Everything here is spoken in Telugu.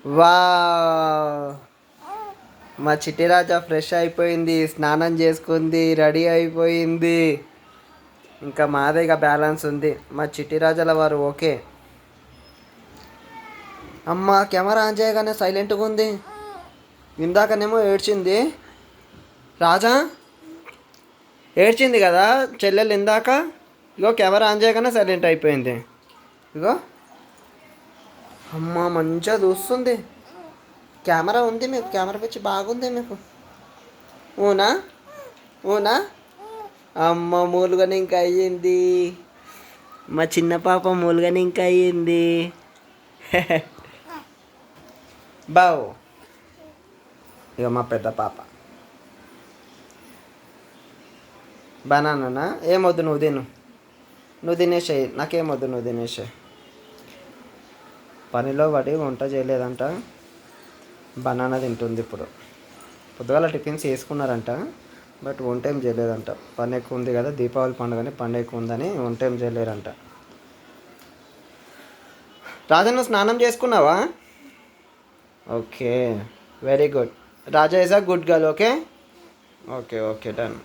వా మా చిట్టి రాజా ఫ్రెష్ అయిపోయింది, స్నానం చేసుకుంది, రెడీ అయిపోయింది. ఇంకా మాదే ఇక బ్యాలెన్స్ ఉంది. మా చిట్టి రాజాల వారు ఓకే. అమ్మ కెమెరా ఆన్ చేయగానే సైలెంట్గా ఉంది. ఇందాకనేమో ఏడ్చింది. రాజా ఏడ్చింది కదా చెల్లెలు ఇందాక. ఇగో కెమెరా ఆన్ చేయగానే సైలెంట్ అయిపోయింది. ఇగో అమ్మ మంచిగా చూస్తుంది. కెమెరా ఉంది మీకు, కెమెరా పిచ్చి బాగుంది మీకు. ఊనా ఊనా అమ్మ మూలుగని ఇంకా అయ్యింది. మా చిన్న పాప మూలుగని ఇంకా అయ్యింది. బావు ఇక మా పెద్ద పాప బనానా ఏమొద్దు, నువ్వు తిను, నువ్వు తినేసేయి, నాకేమొద్దు, నువ్వు తినేసేయి. పనిలో పడి వంట చేయలేదంట, బనానా తింటుంది ఇప్పుడు. పొద్దుగాల టిఫిన్స్ వేసుకున్నారంట, బట్ వంట ఏం చేయలేదంట. పని ఎక్కువ ఉంది కదా, దీపావళి పండుగని పండుగ ఎక్కువ ఉందని వంట ఏం చేయలేరంట. రాజా నువ్వు స్నానం చేసుకున్నావా? Okay, very good. Raja is a good girl. Okay okay okay done.